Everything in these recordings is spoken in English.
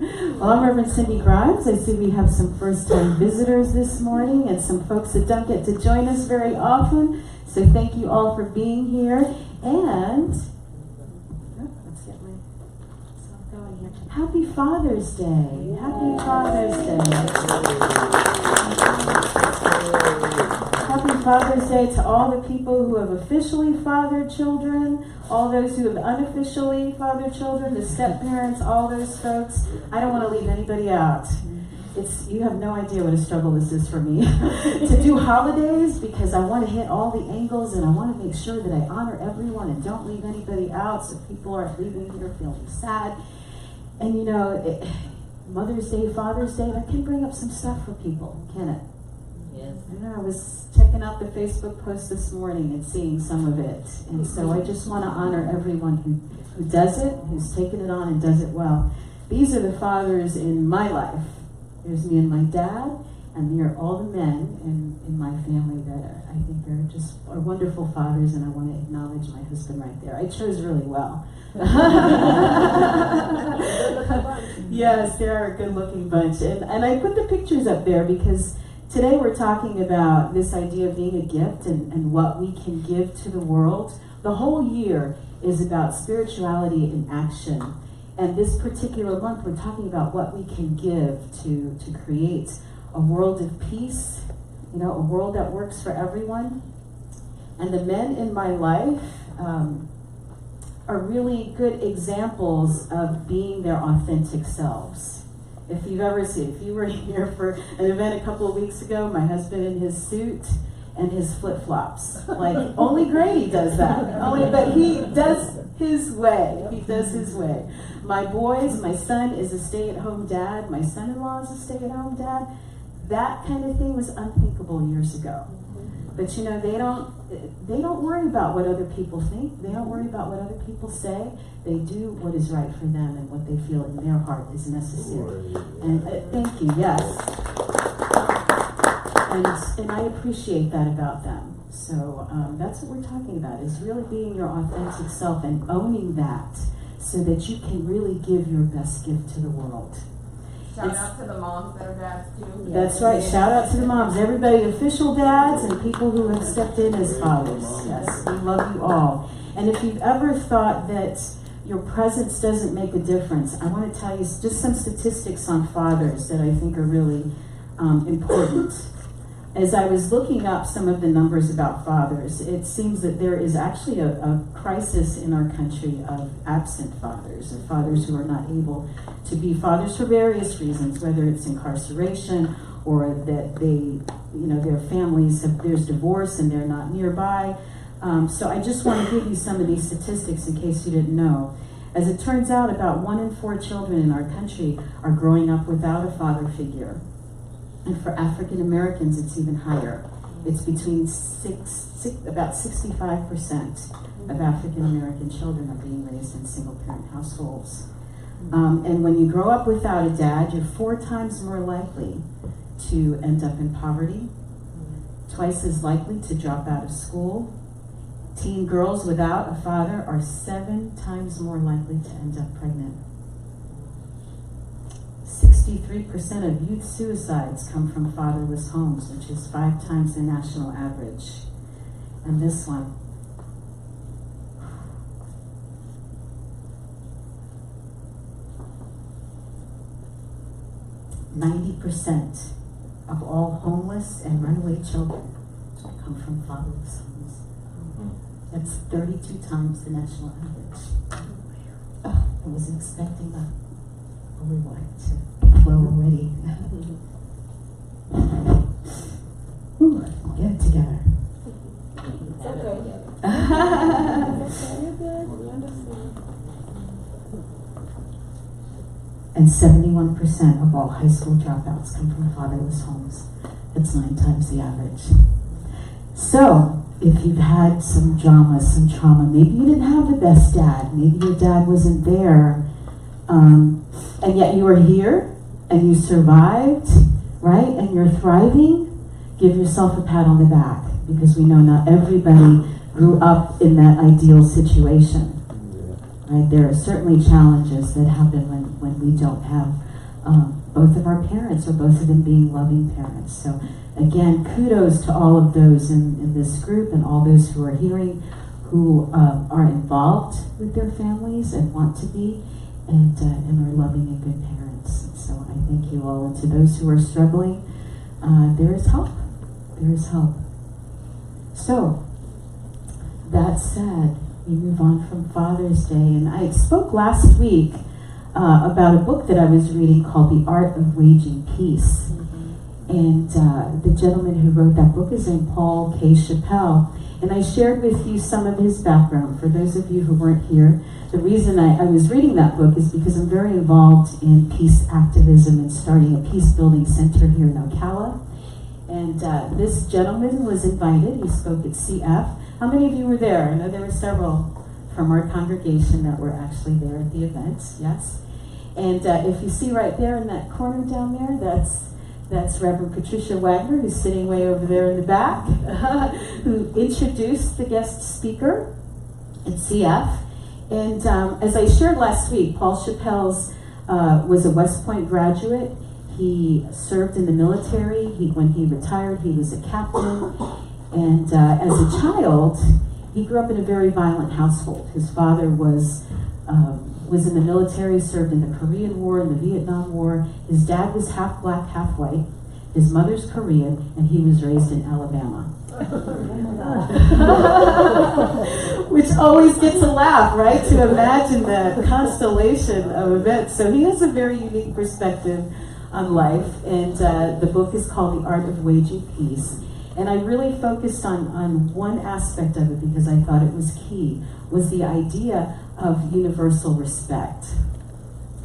Well, I'm Reverend Cindy Grimes. I see we have some first-time visitors this morning and some folks that don't get to join us very often. So thank you all for being here. And let's get myself going here. Happy Father's Day. Happy Father's Day. Happy Father's Day to all the people who have officially fathered children, all those who have unofficially fathered children, the step-parents, all those folks. I don't want to leave anybody out. You have no idea what a struggle this is for me to do holidays, because I want to hit all the angles and I want to make sure that I honor everyone and don't leave anybody out so people aren't leaving here feeling sad. And you know, Mother's Day, Father's Day, that can bring up some stuff for people, can it? Yes. I was checking out the Facebook post this morning and seeing some of it. And so I just want to honor everyone who does it, who's taken it on and does it well. These are the fathers in my life. There's me and my dad, and there are all the men in my family that I think are wonderful fathers, and I want to acknowledge my husband right there. I chose really well. Yes, they're a good-looking bunch. And I put the pictures up there because today we're talking about this idea of being a gift and what we can give to the world. The whole year is about spirituality in action. And this particular month, we're talking about what we can give to create a world of peace, a world that works for everyone. And the men in my life are really good examples of being their authentic selves. If you were here for an event a couple of weeks ago, my husband in his suit and his flip-flops. Like, only Grady does that. But he does his way. He does his way. My son is a stay-at-home dad. My son-in-law is a stay-at-home dad. That kind of thing was unthinkable years ago. But they don't worry about what other people think. They don't worry about what other people say. They do what is right for them and what they feel in their heart is necessary. And thank you, yes. And I appreciate that about them. So that's what we're talking about, is really being your authentic self and owning that so that you can really give your best gift to the world. Shout out to the moms that are dads too. That's right. Shout out to the moms. Everybody, official dads and people who have stepped in as fathers. Yes, we love you all. And if you've ever thought that your presence doesn't make a difference, I want to tell you just some statistics on fathers that I think are really important. As I was looking up some of the numbers about fathers, it seems that there is actually a crisis in our country of absent fathers, of fathers who are not able to be fathers for various reasons, whether it's incarceration or that their families there's divorce and they're not nearby. So I just want to give you some of these statistics in case you didn't know. As it turns out, about 1 in 4 children in our country are growing up without a father figure. And for African Americans, it's even higher. It's between about 65% of African American children are being raised in single parent households. And when you grow up without a dad, you're 4 times more likely to end up in poverty, twice as likely to drop out of school. Teen girls without a father are 7 times more likely to end up pregnant. 63% of youth suicides come from fatherless homes, which is 5 times the national average. And this one, %90 of all homeless and runaway children come from fatherless homes. That's 32 times the national average. Oh, I wasn't expecting that. We wanted to flow already. Ooh, get it together. It's okay. And 71% of all high school dropouts come from fatherless homes. That's 9 times the average. So, if you've had some drama, some trauma, maybe you didn't have the best dad, maybe your dad wasn't there, and yet you are here, and you survived, right? And you're thriving, give yourself a pat on the back, because we know not everybody grew up in that ideal situation. Right? There are certainly challenges that happen when we don't have both of our parents, or both of them being loving parents. So again, kudos to all of those in this group and all those who are hearing, who are involved with their families and want to be, and are loving and good parents. So I thank you all. And to those who are struggling, there is help. There is help. So, that said, we move on from Father's Day. And I spoke last week about a book that I was reading called The Art of Waging Peace. And the gentleman who wrote that book is named Paul K. Chappell. And I shared with you some of his background. For those of you who weren't here, the reason I was reading that book is because I'm very involved in peace activism and starting a peace building center here in Ocala. And this gentleman was invited. He spoke at CF. How many of you were there? I know there were several from our congregation that were actually there at the event, yes? And if you see right there in that corner down there, that's Reverend Patricia Wagner, who's sitting way over there in the back, who introduced the guest speaker at CF. And as I shared last week, Paul Chappell's was a West Point graduate. He served in the military. When he retired, he was a captain. And as a child, he grew up in a very violent household. His father was in the military, served in the Korean War and the Vietnam War. His dad was half black, half white. His mother's Korean, and he was raised in Alabama. Which always gets a laugh, right? To imagine that constellation of events. So he has a very unique perspective on life, and the book is called The Art of Waging Peace. And I really focused on one aspect of it because I thought it was key, was the idea of universal respect.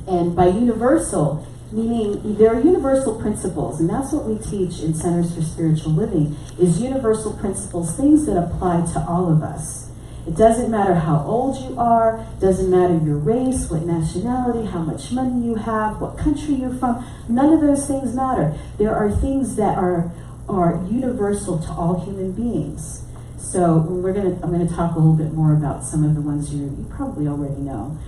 And by universal, meaning there are universal principles, and that's what we teach in Centers for Spiritual Living, is universal principles, things that apply to all of us. It doesn't matter how old you are, doesn't matter your race, what nationality, how much money you have, what country you're from, none of those things matter. There are things that are universal to all human beings. So I'm going to talk a little bit more about some of the ones you probably already know.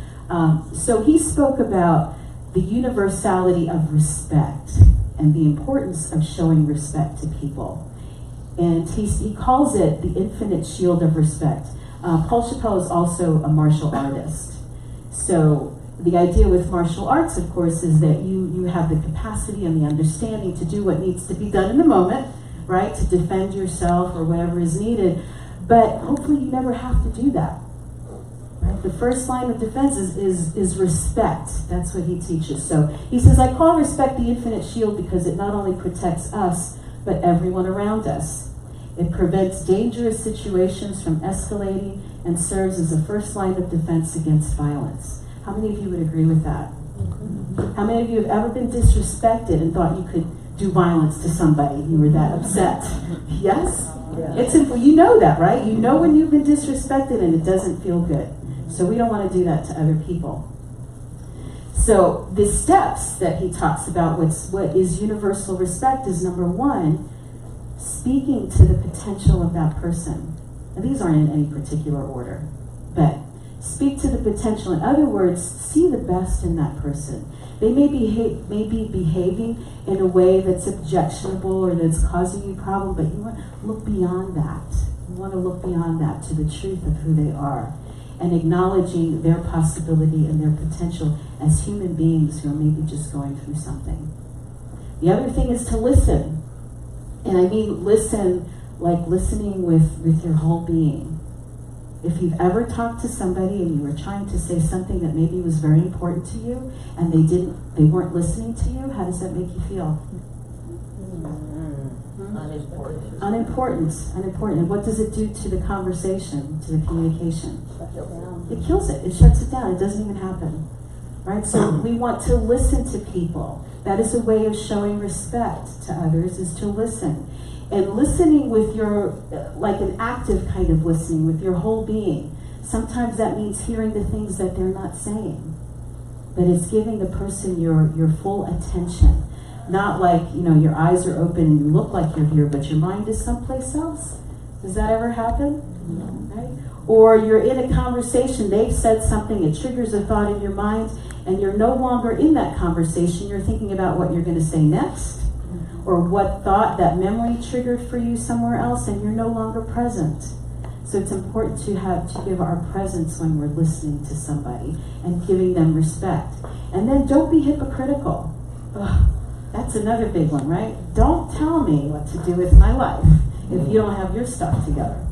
So he spoke about the universality of respect and the importance of showing respect to people. And he calls it the infinite shield of respect. Paul Chappell is also a martial artist. So the idea with martial arts, of course, is that you have the capacity and the understanding to do what needs to be done in the moment, right? To defend yourself or whatever is needed. But hopefully you never have to do that. Right? The first line of defense is respect. That's what he teaches. So he says, I call respect the infinite shield because it not only protects us, but everyone around us. It prevents dangerous situations from escalating and serves as a first line of defense against violence. How many of you would agree with that? How many of you have ever been disrespected and thought you could do violence to somebody? You were that upset. Yes? Yeah. It's simple. You know that, right? You know when you've been disrespected and it doesn't feel good. So we don't want to do that to other people. So the steps that he talks about, what is universal respect, is number one, speaking to the potential of that person. And these aren't in any particular order, but speak to the potential. In other words, see the best in that person. They may be behaving in a way that's objectionable or that's causing you problem, but you want to look beyond that. You want to look beyond that to the truth of who they are, and acknowledging their possibility and their potential as human beings who are maybe just going through something. The other thing is to listen. And I mean listen, like listening with your whole being. If you've ever talked to somebody and you were trying to say something that maybe was very important to you and they weren't listening to you, how does that make you feel? Unimportant. And what does it do to the conversation, to the communication? It kills it. It shuts it down. It doesn't even happen. Right? So we want to listen to people. That is a way of showing respect to others, is to listen. And listening with like an active kind of listening, with your whole being. Sometimes that means hearing the things that they're not saying. But it's giving the person your full attention. Not like, your eyes are open and you look like you're here, but your mind is someplace else. Does that ever happen? Right? Or you're in a conversation, they've said something, it triggers a thought in your mind, and you're no longer in that conversation. You're thinking about what you're going to say next, or what thought that memory triggered for you somewhere else, and you're no longer present. So it's important to give our presence when we're listening to somebody and giving them respect. And then don't be hypocritical. Ugh, that's another big one, right? Don't tell me what to do with my life if you don't have your stuff together.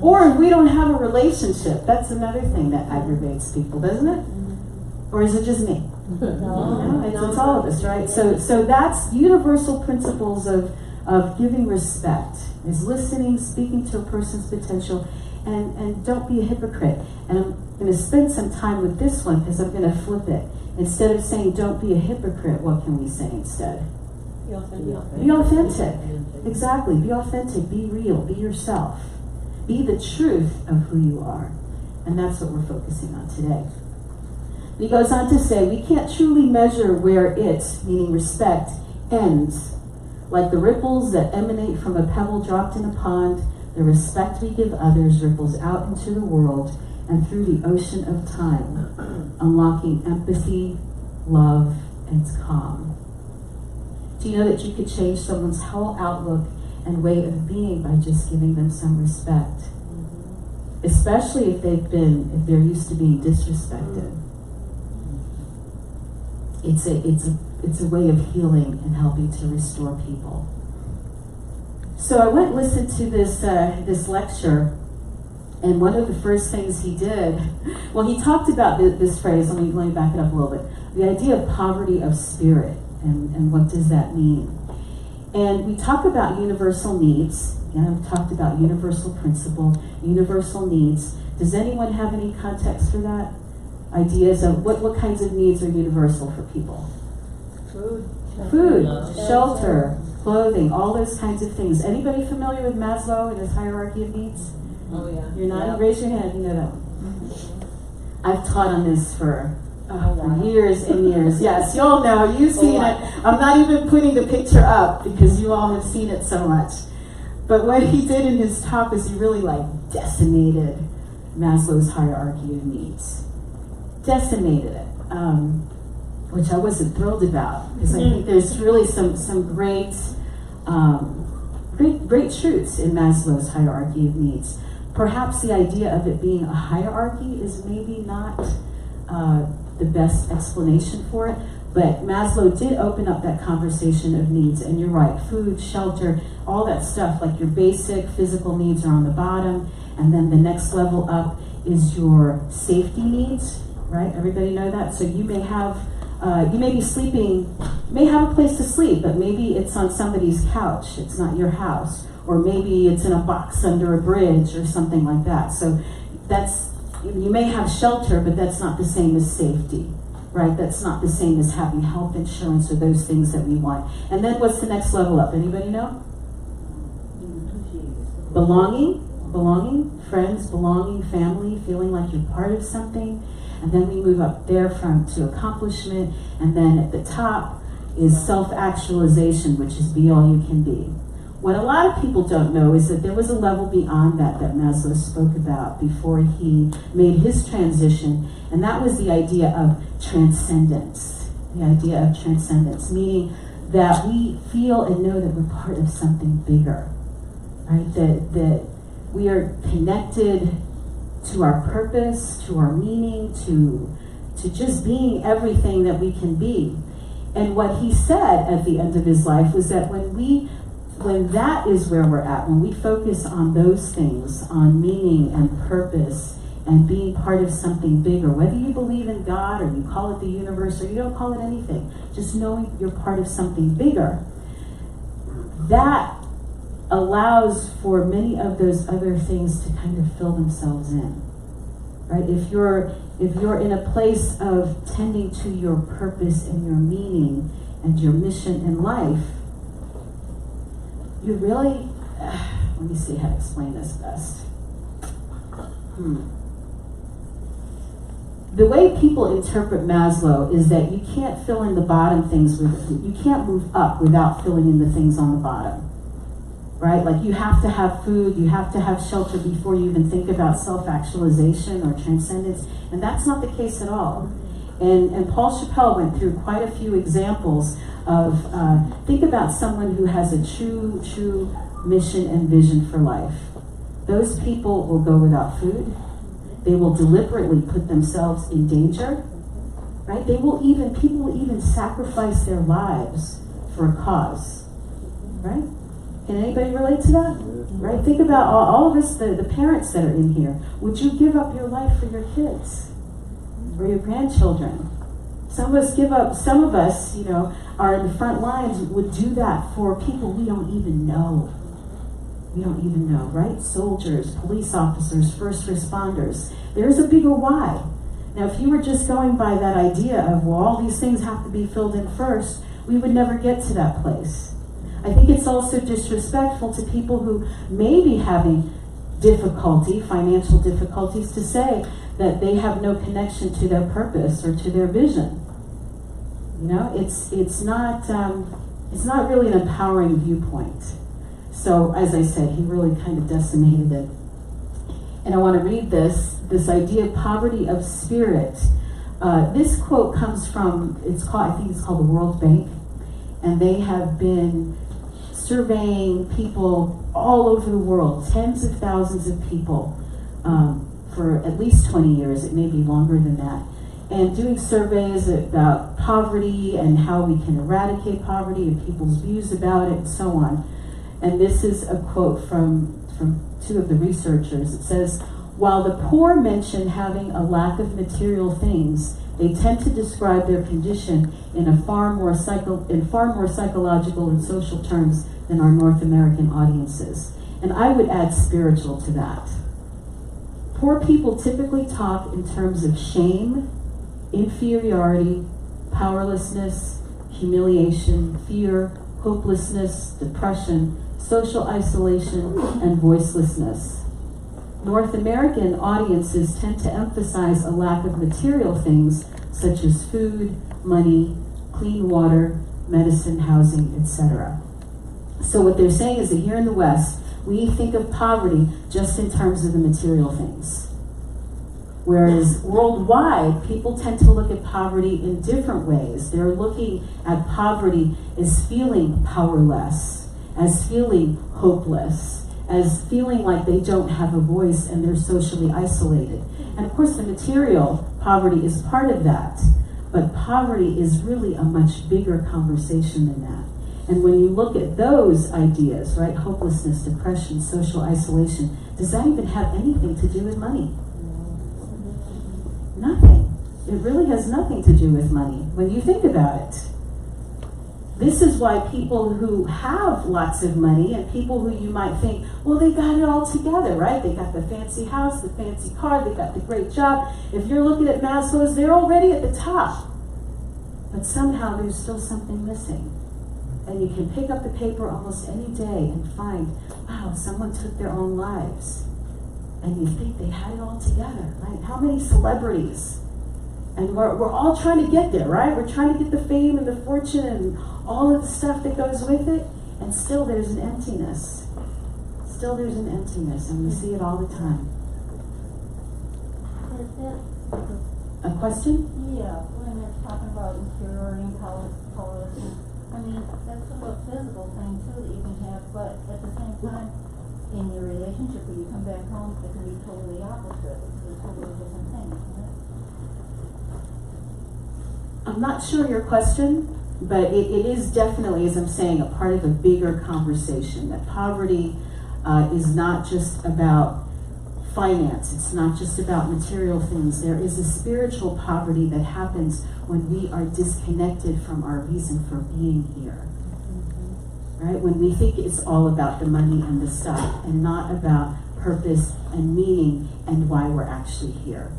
Or if we don't have a relationship. That's another thing that aggravates people, doesn't it? Or is it just me? No, it's all of us, right? So that's universal principles of giving respect, is listening, speaking to a person's potential, and don't be a hypocrite. And I'm going to spend some time with this one because I'm going to flip it. Instead of saying don't be a hypocrite, what can we say instead? Be authentic. Be authentic. Exactly. Be authentic. Be real. Be yourself. Be the truth of who you are. And that's what we're focusing on today. He goes on to say, we can't truly measure where it, meaning respect, ends. Like the ripples that emanate from a pebble dropped in a pond, the respect we give others ripples out into the world and through the ocean of time, unlocking empathy, love, and calm. Do you know that you could change someone's whole outlook and way of being by just giving them some respect? Especially if they're used to being disrespected. It's a way of healing and helping to restore people. So I went and listened to this lecture, and one of the first things he did, well, he talked about this phrase. Let me back it up a little bit. The idea of poverty of spirit, and what does that mean? And we talk about universal needs. Again, I've talked about universal principle, universal needs. Does anyone have any context for that? Ideas of what kinds of needs are universal for people? Food, shelter, clothing, all those kinds of things. Anybody familiar with Maslow and his hierarchy of needs? Oh yeah. You're not? Yeah. Raise your hand, you know that one. I've taught on this for years and years. Yes, you all know, you've seen it. I'm not even putting the picture up because you all have seen it so much. But what he did in his talk is he really decimated Maslow's hierarchy of needs. Decimated it, which I wasn't thrilled about, because I think there's really some great truths in Maslow's hierarchy of needs. Perhaps the idea of it being a hierarchy is maybe not the best explanation for it, but Maslow did open up that conversation of needs, and you're right, food, shelter, all that stuff, like your basic physical needs are on the bottom, and then the next level up is your safety needs. Right? Everybody know that? So you may have, you may be sleeping, may have a place to sleep, but maybe it's on somebody's couch. It's not your house. Or maybe it's in a box under a bridge or something like that. So you may have shelter, but that's not the same as safety. Right? That's not the same as having health insurance or those things that we want. And then what's the next level up? Anybody know? Belonging, friends, belonging, family, feeling like you're part of something. And then we move up there to accomplishment, and then at the top is self-actualization, which is be all you can be. What a lot of people don't know is that there was a level beyond that Maslow spoke about before he made his transition, and that was the idea of transcendence. The idea of transcendence, meaning that we feel and know that we're part of something bigger, right? That we are connected to our purpose, to our meaning, to just being everything that we can be. And what he said at the end of his life was that when that is where we're at, when we focus on those things, on meaning and purpose and being part of something bigger, whether you believe in God or you call it the universe or you don't call it anything, just knowing you're part of something bigger, that allows for many of those other things to kind of fill themselves in, right? If you're in a place of tending to your purpose and your meaning and your mission in life, you really, let me see how to explain this best. The way people interpret Maslow is that you can't fill in the bottom things you can't move up without filling in the things on the bottom. right? Like you have to have food, you have to have shelter before you even think about self-actualization or transcendence. And that's not the case at all. And Paul Chappelle went through quite a few examples of, think about someone who has a true mission and vision for life. Those people will go without food. They will deliberately put themselves in danger, right? People will even sacrifice their lives for a cause, right? Can anybody relate to that? Right? Think about all of us, the parents that are in here. Would you give up your life for your kids or your grandchildren? Some of us, are in the front lines, would do that for people we don't even know. We don't even know, right? Soldiers, police officers, first responders. There's a bigger why. Now, if you were just going by that idea of, well, all these things have to be filled in first, we would never get to that place. I think it's also disrespectful to people who may be having financial difficulties, to say that they have no connection to their purpose or to their vision. It's not really an empowering viewpoint. So, as I said, he really kind of decimated it. And I want to read this idea of poverty of spirit. This quote comes from, I think it's called the World Bank, and they have been surveying people all over the world, tens of thousands of people, for at least 20 years. It may be longer than that. And doing surveys about poverty and how we can eradicate poverty and people's views about it and so on. And this is a quote from two of the researchers. It says, while the poor mention having a lack of material things, they tend to describe their condition in far more psychological and social terms than our North American audiences. And I would add spiritual to that. Poor people typically talk in terms of shame, inferiority, powerlessness, humiliation, fear, hopelessness, depression, social isolation, and voicelessness. North American audiences tend to emphasize a lack of material things such as food, money, clean water, medicine, housing, etc. So what they're saying is that here in the West, we think of poverty just in terms of the material things. Whereas worldwide, people tend to look at poverty in different ways. They're looking at poverty as feeling powerless, as feeling hopeless, as feeling like they don't have a voice and they're socially isolated. And of course, the material poverty is part of that. But poverty is really a much bigger conversation than that. And when you look at those ideas, right, hopelessness, depression, social isolation, does that even have anything to do with money? Nothing. It really has nothing to do with money when you think about it. This is why people who have lots of money and people who you might think, well, they got it all together, right? They got the fancy house, the fancy car, they got the great job. If you're looking at Maslow's, they're already at the top. But somehow there's still something missing. And you can pick up the paper almost any day and find, wow, someone took their own lives. And you think they had it all together, right? How many celebrities? And we're all trying to get there, right? We're trying to get the fame and the fortune and all of the stuff that goes with it. And still there's an emptiness. Still there's an emptiness, and we see it all the time. A question? Yeah, when it's talking about inferiority and powerlessness, I mean, that's a physical thing too that you can have, but at the same time, in your relationship, when you come back home, it can be totally opposite. It's a totally different thing, isn't it? I'm not sure your question, but it is definitely, as I'm saying, a part of a bigger conversation. That poverty is not just about finance. It's not just about material things. There is a spiritual poverty that happens when we are disconnected from our reason for being here. Right? When we think it's all about the money and the stuff and not about purpose and meaning and why we're actually here.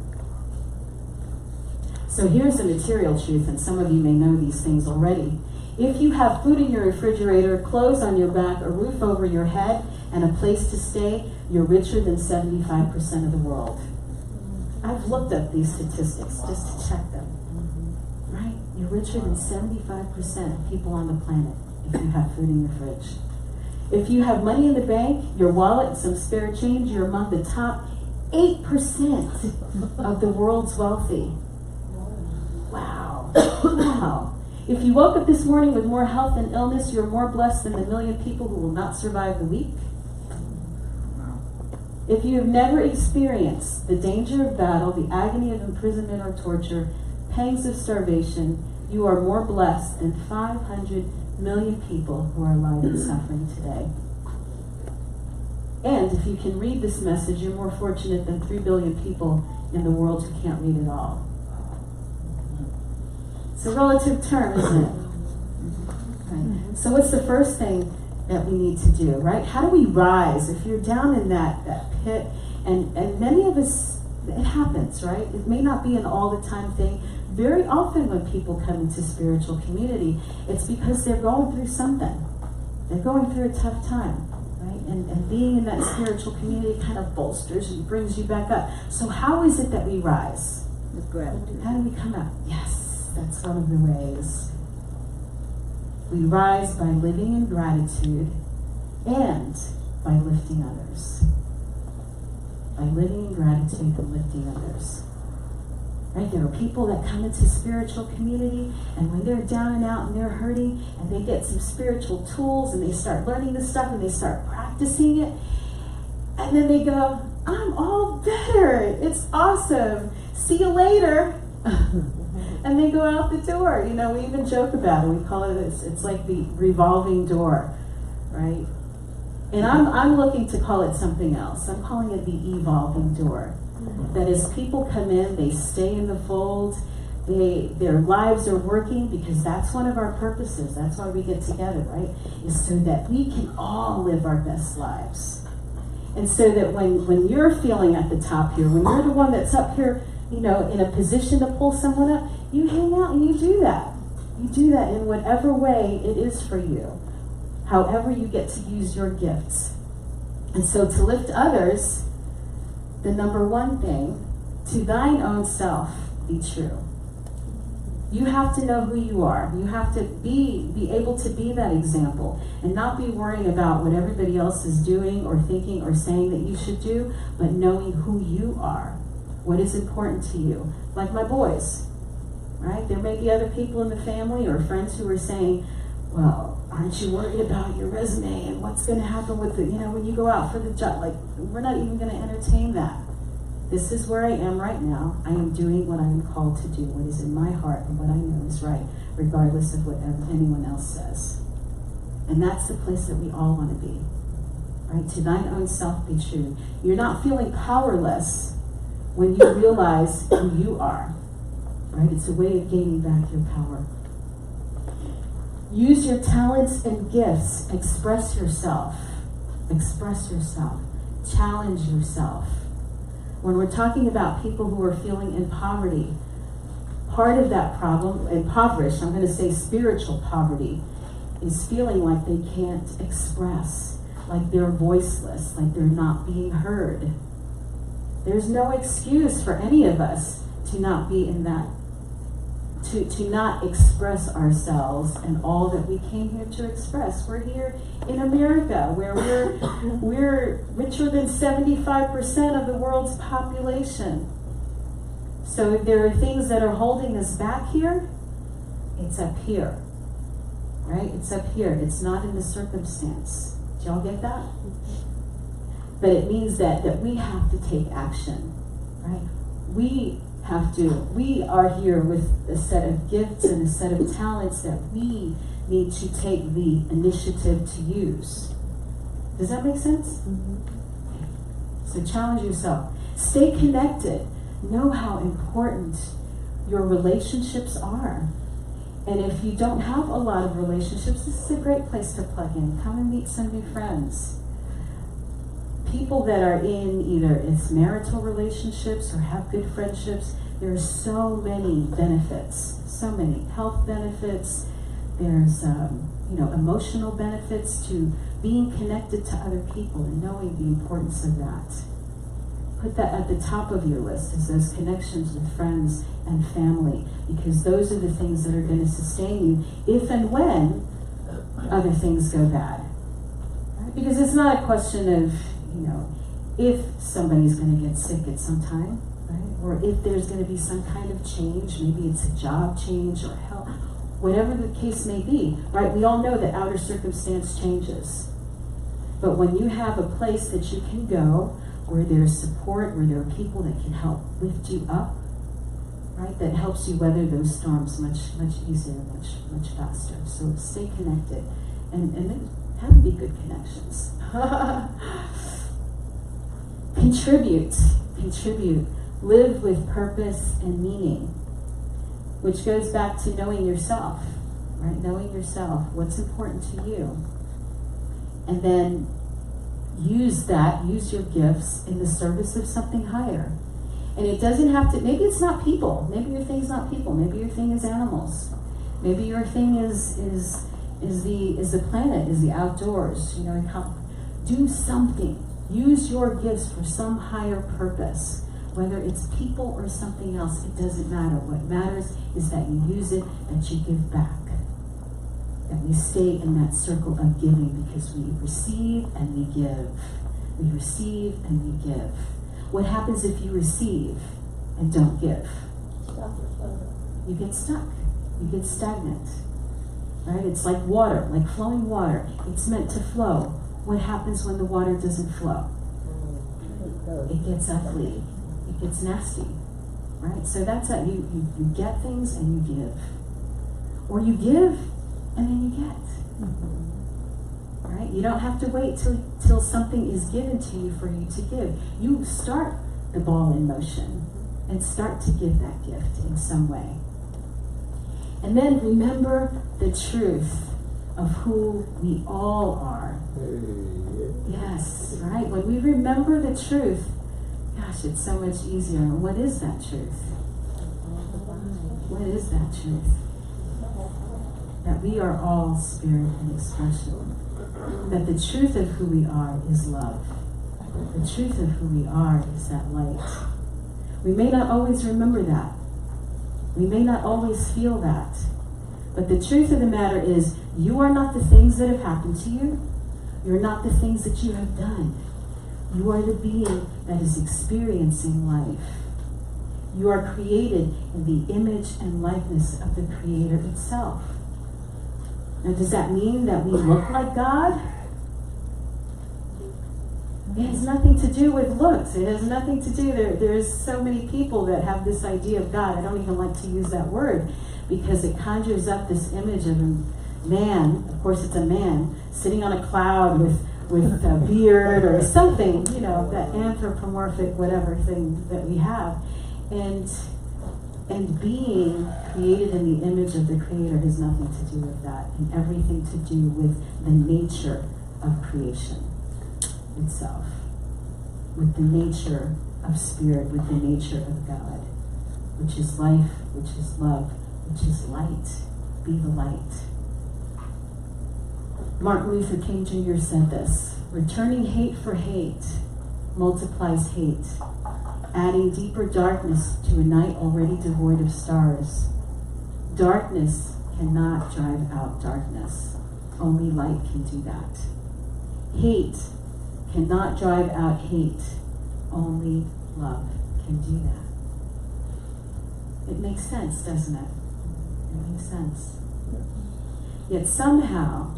So here's the material truth, and some of you may know these things already. If you have food in your refrigerator, clothes on your back, a roof over your head, and a place to stay, you're richer than 75% of the world. I've looked up these statistics just to check them. Right? You're richer than 75% of people on the planet if you have food in your fridge. If you have money in the bank, your wallet, and some spare change, you're among the top 8% of the world's wealthy. Wow. Wow. If you woke up this morning with more health than illness, you're more blessed than the 1 million people who will not survive the week. If you have never experienced the danger of battle, the agony of imprisonment or torture, pangs of starvation, you are more blessed than 500 million people who are alive and suffering today. And if you can read this message, you're more fortunate than 3 billion people in the world who can't read at all. It's a relative term, isn't it? Right. So what's the first thing that we need to do, right? How do we rise? If you're down in that pit, and many of us, it happens, right? It may not be an all the time thing. Very often when people come into spiritual community, it's because they're going through something. They're going through a tough time, right? And being in that spiritual community kind of bolsters and brings you back up. So how is it that we rise? With gratitude. How do we come up? Yes, that's one of the ways. We rise by living in gratitude and by lifting others. By living in gratitude and lifting others. Right? There are people that come into spiritual community, and when they're down and out and they're hurting, and they get some spiritual tools and they start learning this stuff and they start practicing it, and then they go, I'm all better. It's awesome. See you later. And they go out the door. You know, we even joke about it. We call it this. It's like the revolving door, right? And I'm looking to call it something else. I'm calling it the evolving door. That as people come in, they stay in the fold. Their lives are working, because that's one of our purposes. That's why we get together, right? Is so that we can all live our best lives. And so that when you're feeling at the top here, when you're the one that's up here, you know, in a position to pull someone up, you hang out and you do that. You do that in whatever way it is for you. However you get to use your gifts. And so to lift others, the number one thing, to thine own self be true. You have to know who you are. You have to be able to be that example and not be worrying about what everybody else is doing or thinking or saying that you should do, but knowing who you are. What is important to you? Like my boys, right? There may be other people in the family or friends who are saying, well, aren't you worried about your resume and what's going to happen with it, when you go out for the job? Like, we're not even going to entertain that. This is where I am right now. I am doing what I am called to do, what is in my heart and what I know is right, regardless of what anyone else says. And that's the place that we all want to be, right? To thine own self be true. You're not feeling powerless when you realize who you are, right? It's a way of gaining back your power. Use your talents and gifts. Express yourself. Express yourself. Challenge yourself. When we're talking about people who are feeling in poverty, part of that problem, impoverished, I'm going to say spiritual poverty, is feeling like they can't express, like they're voiceless, like they're not being heard. There's no excuse for any of us to not be in that, to not express ourselves and all that we came here to express. We're here in America, where we're richer than 75% of the world's population. So if there are things that are holding us back here, it's up here, right? It's up here. It's not in the circumstance. Do y'all get that? But it means that we have to take action, right? We are here with a set of gifts and a set of talents that we need to take the initiative to use. Does that make sense? Mm-hmm. So challenge yourself. Stay connected. Know how important your relationships are. And if you don't have a lot of relationships, this is a great place to plug in. Come and meet some new friends. People that are in either it's marital relationships or have good friendships, there are so many benefits, so many health benefits. There's emotional benefits to being connected to other people and knowing the importance of that. Put that at the top of your list, is those connections with friends and family, because those are the things that are going to sustain you if and when other things go bad. Because it's not a question of, if somebody's going to get sick at some time, right? Or if there's going to be some kind of change, maybe it's a job change or health, whatever the case may be, right? We all know that outer circumstance changes. But when you have a place that you can go, where there's support, where there are people that can help lift you up, right? That helps you weather those storms much easier, much faster. So stay connected and then have to be good connections. Contribute. Live with purpose and meaning, which goes back to knowing yourself, right? Knowing yourself, what's important to you. And then use your gifts in the service of something higher. And it doesn't have to, maybe it's not people. Maybe your thing's not people. Maybe your thing is animals. Maybe your thing is the planet, is the outdoors. Do something. Use your gifts for some higher purpose. Whether it's people or something else, it doesn't matter. What matters is that you use it, that you give back. That we stay in that circle of giving, because we receive and we give. We receive and we give. What happens if you receive and don't give? You get stuck. You get stagnant. Right? It's like water, like flowing water. It's meant to flow. What happens when the water doesn't flow? It gets ugly. It gets nasty. Right? So that's how you get things and you give. Or you give and then you get. Right? You don't have to wait till something is given to you for you to give. You start the ball in motion and start to give that gift in some way. And then remember the truth of who we all are. Yes, right? When we remember the truth, gosh, it's so much easier. And what is that truth? What is that truth? That we are all spirit and expression. That the truth of who we are is love. The truth of who we are is that light. We may not always remember that. We may not always feel that. But the truth of the matter is, you are not the things that have happened to you. You're not the things that you have done. You are the being that is experiencing life. You are created in the image and likeness of the Creator itself. Now, does that mean that we look like God? It has nothing to do with looks. It has nothing to do, there's so many people that have this idea of God. I don't even like to use that word because it conjures up this image of a man, of course it's a man, sitting on a cloud with a beard or something, that anthropomorphic whatever thing that we have. And being created in the image of the Creator has nothing to do with that, and everything to do with the nature of creation itself, with the nature of spirit, with the nature of God, which is life, which is love, which is light. Be the light. Martin Luther King Jr. said this: returning hate for hate multiplies hate, adding deeper darkness to a night already devoid of stars. Darkness cannot drive out darkness. Only light can do that. Hate cannot drive out hate. Only love can do that. It makes sense, doesn't it? It makes sense. Yet somehow,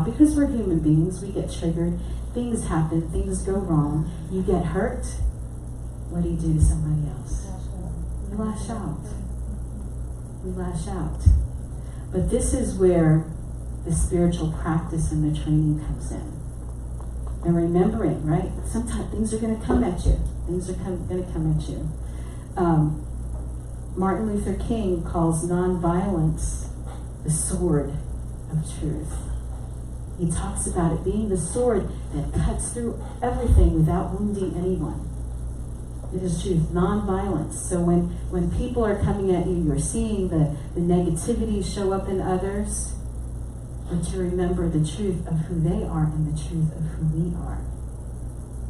because we're human beings, we get triggered, things happen, things go wrong, you get hurt. What do you do to somebody else? You lash out. We lash out. But this is where the spiritual practice and the training comes in. And remembering, right? Sometimes things are going to come at you. Things are going to come at you. Martin Luther King calls nonviolence the sword of truth. He talks about it being the sword that cuts through everything without wounding anyone. It is truth, nonviolence. So when people are coming at you, you're seeing the negativity show up in others, but to remember the truth of who they are and the truth of who we are,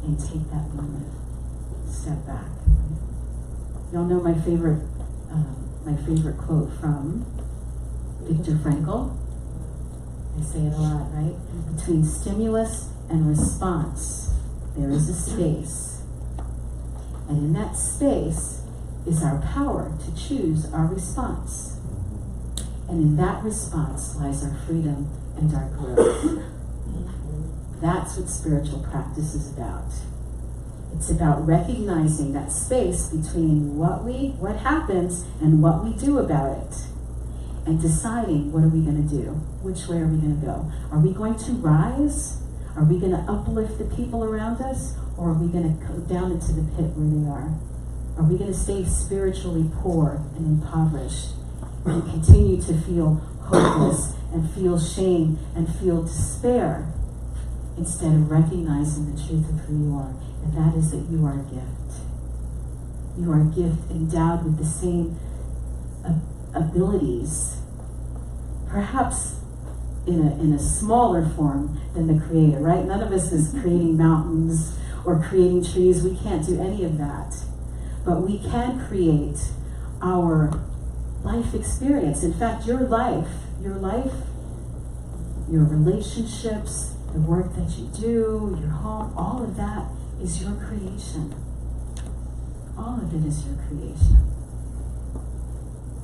and take that moment, step back. Y'all know my favorite quote from Viktor Frankl. I say it a lot, right? Between stimulus and response, there is a space. And in that space is our power to choose our response. And in that response lies our freedom and our growth. That's what spiritual practice is about. It's about recognizing that space between what happens and what we do about it. And deciding, what are we going to do? Which way are we going to go? Are we going to rise? Are we going to uplift the people around us? Or are we going to go down into the pit where they are? Are we going to stay spiritually poor and impoverished and continue to feel hopeless and feel shame and feel despair instead of recognizing the truth of who you are? And that is that you are a gift. You are a gift endowed with the same abilities, perhaps in a smaller form than the Creator, right? None of us is creating mountains or creating trees. We can't do any of that. But we can create our life experience. In fact, your life, your relationships, the work that you do, your home, all of that is your creation. All of it is your creation.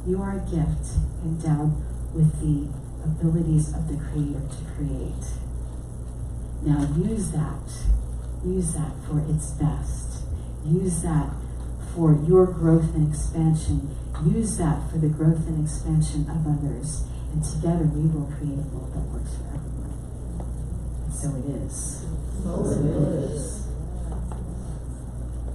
You are a gift endowed with the abilities of the Creator to create. Now use that for its best. Use that for your growth and expansion. Use that for the growth and expansion of others. And together we will create a world that works for everyone. And so it is. So it is.